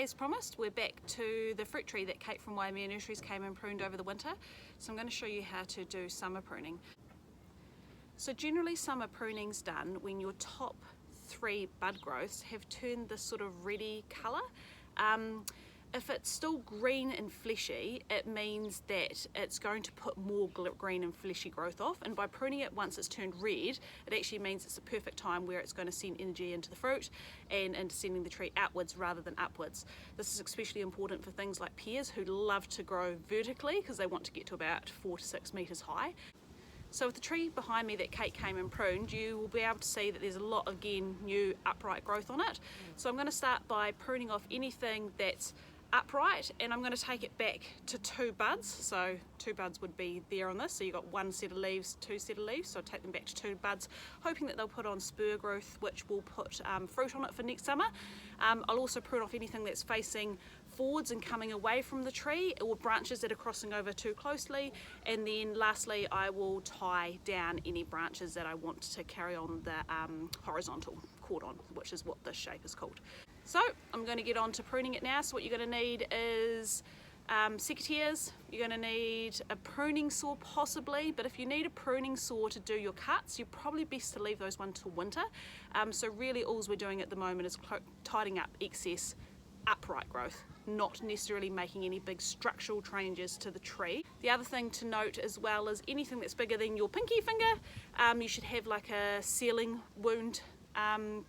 As promised, we're back to the fruit tree that Kate from Waimea Nurseries came and pruned over the winter. So I'm going to show you how to do summer pruning. So generally summer pruning's done when your top 3 bud growths have turned this sort of reddy colour. If it's still green and fleshy, it means that it's going to put more green and fleshy growth off, and by pruning it once it's turned red, it actually means it's a perfect time where it's going to send energy into the fruit and into sending the tree outwards rather than upwards. This is especially important for things like pears, who love to grow vertically because they want to get to about 4 to 6 metres high. So with the tree behind me that Kate came and pruned, you will be able to see that there's a lot, again, new upright growth on it. So I'm going to start by pruning off anything that's upright, and I'm going to take it back to 2 buds. So 2 buds would be there on this, so you've got 1 set of leaves, 2 set of leaves, so I'll take them back to 2 buds, hoping that they'll put on spur growth, which will put fruit on it for next summer. I'll also prune off anything that's facing forwards and coming away from the tree, or branches that are crossing over too closely, and then lastly I will tie down any branches that I want to carry on the horizontal cordon, which is what this shape is called. So I'm going to get on to pruning it now. So what you're going to need is secateurs, you're going to need a pruning saw possibly, but if you need a pruning saw to do your cuts, you're probably best to leave those one till winter. So really all we're doing at the moment is tidying up excess upright growth, not necessarily making any big structural changes to the tree. The other thing to note as well is anything that's bigger than your pinky finger, you should have like a sealing wound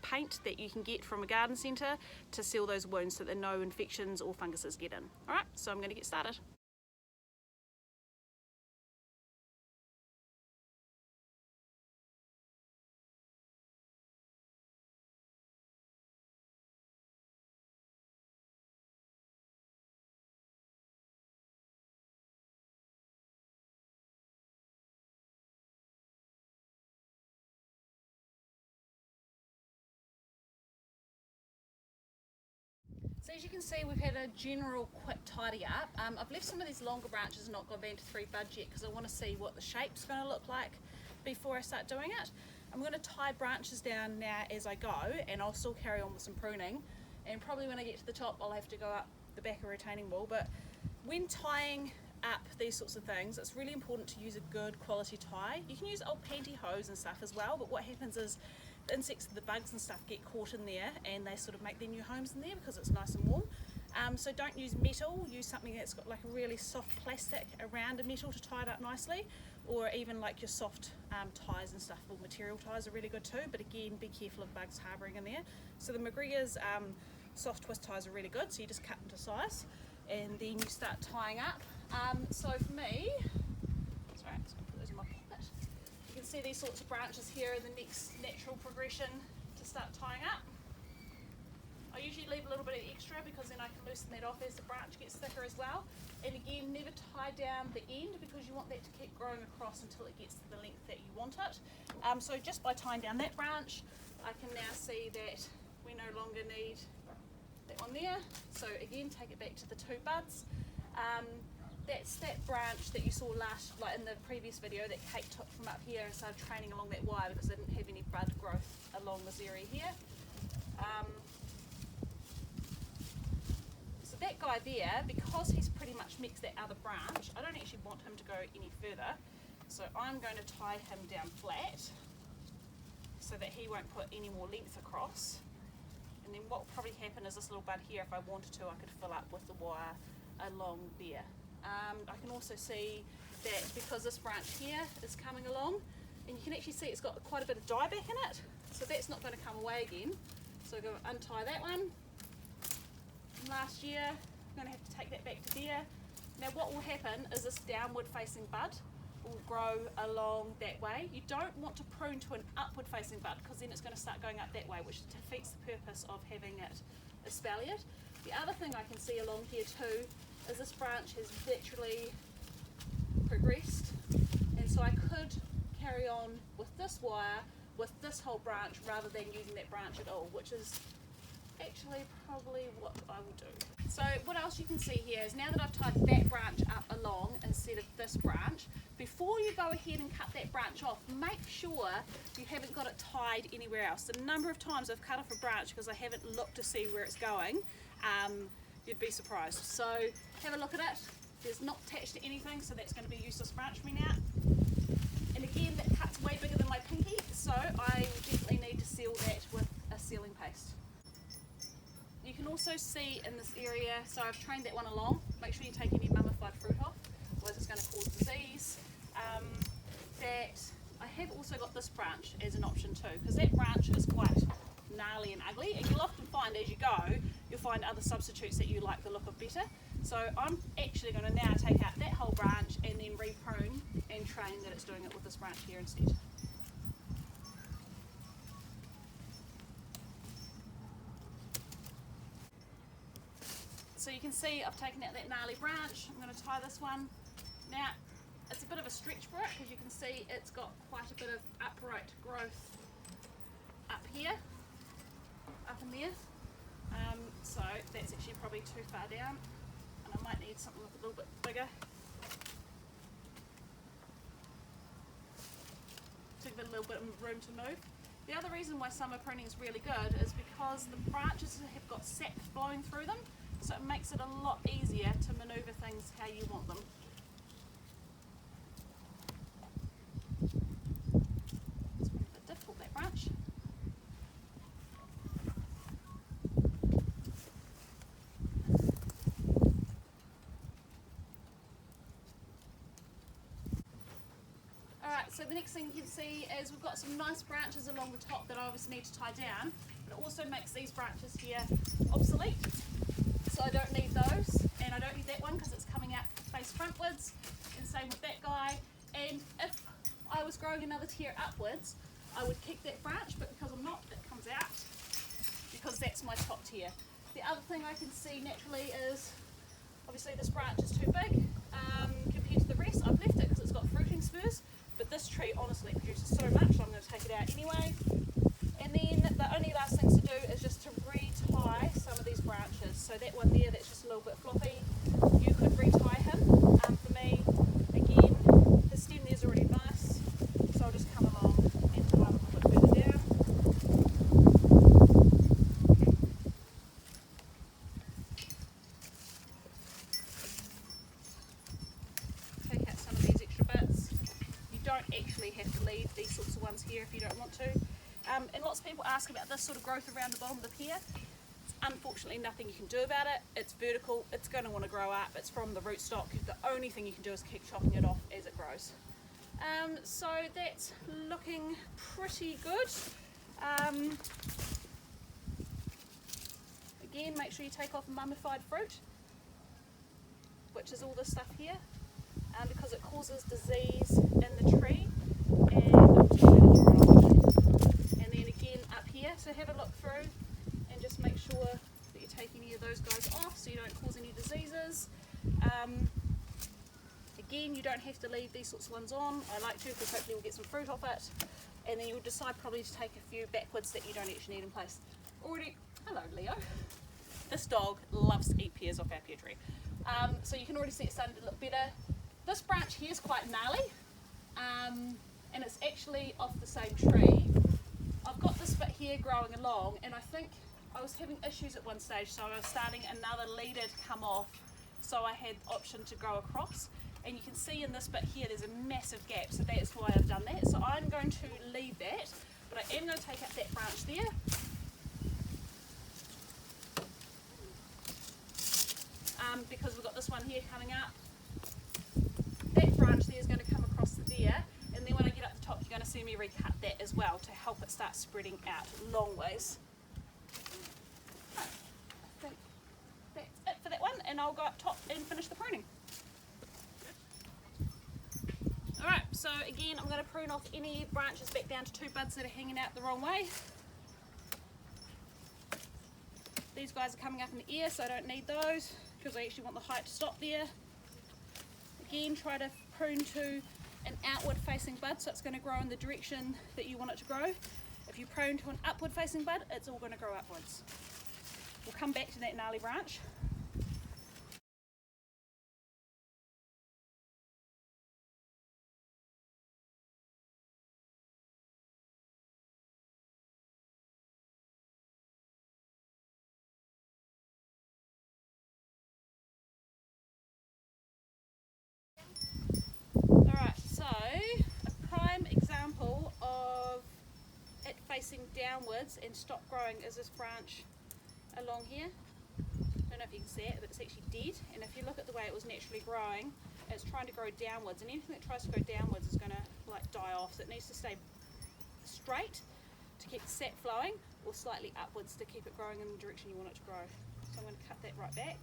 paint that you can get from a garden centre to seal those wounds so that no infections or funguses get in. Alright, so I'm going to get started. So as you can see, we've had a general quick tidy up. I've left some of these longer branches not gone down to 3 buds yet because I want to see what the shape's going to look like before I start doing it. I'm going to tie branches down now as I go, and I'll still carry on with some pruning, and probably when I get to the top I'll have to go up the back of a retaining wall. But when tying up these sorts of things, it's really important to use a good quality tie. You can use old pantyhose and stuff as well, but what happens is the insects, the bugs and stuff get caught in there and they sort of make their new homes in there because it's nice and warm. So don't use metal, use something that's got like a really soft plastic around a metal to tie it up nicely, or even like your soft ties and stuff, or material ties are really good too, but again be careful of bugs harbouring in there. So the McGregor's soft twist ties are really good, so you just cut them to size and then you start tying up. So for me, sorry, I'm just going to put those in my pocket. You can see these sorts of branches here are the next natural progression to start tying up. I usually leave a little bit of extra because then I can loosen that off as the branch gets thicker as well. And again, never tie down the end because you want that to keep growing across until it gets to the length that you want it. So just by tying down that branch, I can now see that we no longer need that one there. So again, take it back to the 2 buds. That's that branch that you saw last, like in the previous video, that Kate took from up here and started training along that wire because I didn't have any bud growth along this area here. So that guy there, because he's pretty much mixed that other branch, I don't actually want him to go any further. So I'm going to tie him down flat so that he won't put any more length across. And then what will probably happen is this little bud here, if I wanted to, I could fill up with the wire along there. I can also see that because this branch here is coming along, and you can actually see it's got quite a bit of dieback in it, so that's not going to come away again. So I'm going to untie that one. From last year, I'm going to have to take that back to there. Now what will happen is this downward facing bud will grow along that way. You don't want to prune to an upward facing bud because then it's going to start going up that way, which defeats the purpose of having it espaliered. The other thing I can see along here too is this branch has literally progressed, and so I could carry on with this wire with this whole branch rather than using that branch at all, which is actually probably what I will do. So what else you can see here is now that I've tied that branch up along instead of this branch, before you go ahead and cut that branch off, make sure you haven't got it tied anywhere else. The number of times I've cut off a branch because I haven't looked to see where it's going, you'd be surprised. So have a look at it. It's not attached to anything, so that's going to be a useless branch for me now. And again, that cut's way bigger than my pinky, so I definitely need to seal that with a sealing paste. You can also see in this area, so I've trained that one along. Make sure you take any mummified fruit off, otherwise it's going to cause disease. That I have also got this branch as an option too, because that branch is quite gnarly and ugly, and you'll often find as you go, you'll find other substitutes that you like the look of better. So I'm actually going to now take out that whole branch and then re-prune and train that it's doing it with this branch here instead. So you can see I've taken out that gnarly branch. I'm going to tie this one. Now it's a bit of a stretch for it, because you can see it's got quite a bit of upright growth up here, up in there. So that's actually probably too far down, and I might need something a little bit bigger to give it a little bit of room to move. The other reason why summer pruning is really good is because the branches have got sap blowing through them, so it makes it a lot easier to manoeuvre things how you want them. It's a bit difficult, that branch. Alright, so the next thing you can see is we've got some nice branches along the top that I obviously need to tie down, but it also makes these branches here obsolete. So I don't need those, and I don't need that one because it's coming out face frontwards, and same with that guy. And if I was growing another tier upwards, I would keep that branch, but because I'm not, it comes out because that's my top tier. The other thing I can see naturally is obviously this branch is too big compared to the rest. I've left it because it's got fruiting spurs, but this tree honestly produces so much, so I'm going to take it out anyway. And then the only last things to do is just to retie some of these branches. So that one there that's just a little bit floppy, you could retie him. For me, again, the stem there's already nice, so I'll just come along and tie him a little bit further down. Take out some of these extra bits. You don't actually have to leave these sorts of ones here if you don't want to. And lots of people ask about this sort of growth around the bottom of the pear. Unfortunately, nothing you can do about it. It's vertical, it's going to want to grow up, it's from the rootstock. The only thing you can do is keep chopping it off as it grows. So that's looking pretty good. Again, make sure you take off mummified fruit, which is all this stuff here, because it causes disease in the tree. And then again up here, so have a look through and just make sure that you take any of those guys off so you don't cause any diseases. Again, you don't have to leave these sorts of ones on. I like to, because hopefully we'll get some fruit off it. And then you'll decide probably to take a few backwards that you don't actually need in place. Hello Leo. This dog loves to eat pears off our pear tree. So you can already see it's starting to look better. This branch here is quite gnarly, and it's actually off the same tree. I've got this bit here growing along, and I think I was having issues at one stage, so I was starting another leader to come off, so I had the option to grow across. And you can see in this bit here there's a massive gap, so that's why I've done that. So I'm going to leave that, but I am going to take out that branch there. Because we've got this one here coming up. That branch there is going to come across there, and then when I get up the top you're going to see me recut that as well to help it start spreading out long ways. I think that's it for that one, and I'll go up top and finish the pruning. Alright, so again I'm going to prune off any branches back down to 2 buds that are hanging out the wrong way. These guys are coming up in the air, so I don't need those because I actually want the height to stop there. Again, try to prune to an outward facing bud, so it's going to grow in the direction that you want it to grow. If you prune to an upward facing bud, it's all going to grow upwards. We'll come back to that gnarly branch. facing downwards and stop growing is this branch along here. I don't know if you can see it, but it's actually dead. And if you look at the way it was naturally growing, it's trying to grow downwards, and anything that tries to go downwards is going to like die off. So it needs to stay straight to keep the sap flowing, or slightly upwards to keep it growing in the direction you want it to grow. So I'm going to cut that right back.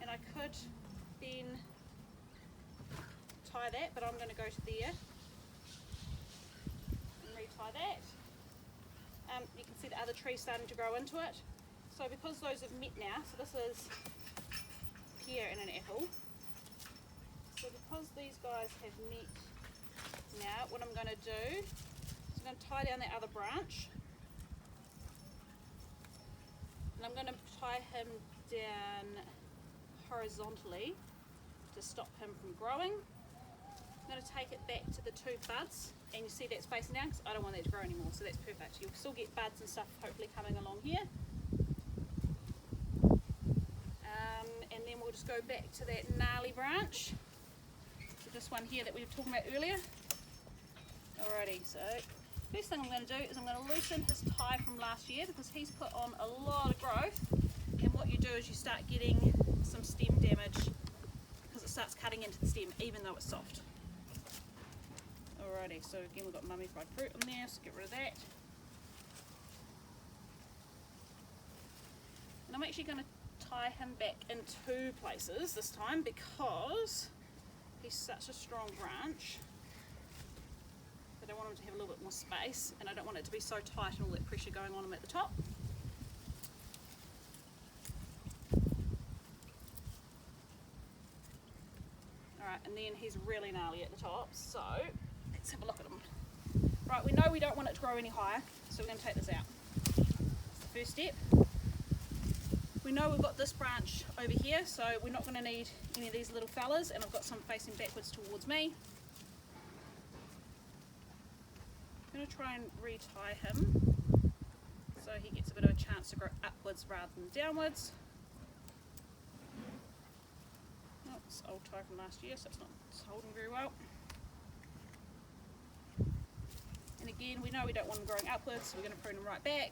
And I could then tie that, but I'm going to go to there and retie that. You can see the other tree starting to grow into it. So because those have met now, so this is pear and an apple. So because these guys have met now, what I'm going to do is I'm going to tie down that other branch. And I'm going to tie him down horizontally to stop him from growing. I'm going to take it back to the two buds, and you see that's facing down because I don't want that to grow anymore, so that's perfect. You'll still get buds and stuff hopefully coming along here. And then we'll just go back to that gnarly branch, so this one here that we were talking about earlier. Alrighty, so first thing I'm going to do is I'm going to loosen his tie from last year because he's put on a lot of growth, and what you do is you start getting some stem damage because it starts cutting into the stem even though it's soft. Alrighty, so again we've got mummy fried fruit on there, so get rid of that. And I'm actually going to tie him back in two places this time because he's such a strong branch that I want him to have a little bit more space, and I don't want it to be so tight and all that pressure going on him at the top. Alright, and then he's really gnarly at the top, so let's have a look at him. Right, we know we don't want it to grow any higher, so we're going to take this out. That's the first step. We know we've got this branch over here, so we're not going to need any of these little fellas, and I've got some facing backwards towards me. I'm going to try and retie him so he gets a bit of a chance to grow upwards rather than downwards. Oh, it's old tie from last year, so it's not holding very well. And again, we know we don't want him growing upwards, so we're going to prune him right back.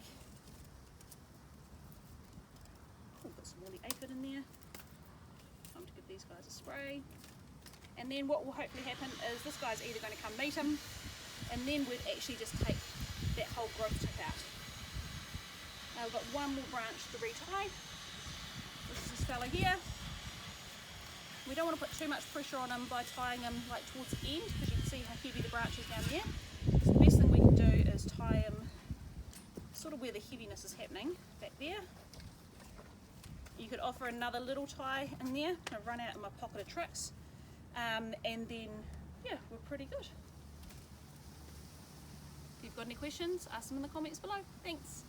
We'll put some woolly aphid in there. Time to give these guys a spray. And then what will hopefully happen is this guy's either going to come meet him, and then we'd actually just take that whole growth tip out. Now we've got one more branch to retie. This is this fella here. We don't want to put too much pressure on him by tying him like towards the end, because you can see how heavy the branch is down there. So the best thing we can do is tie him sort of where the heaviness is happening, back there. You could offer another little tie in there. I've run out in my pocket of tricks, and then yeah, we're pretty good. If you've got any questions, ask them in the comments below. Thanks.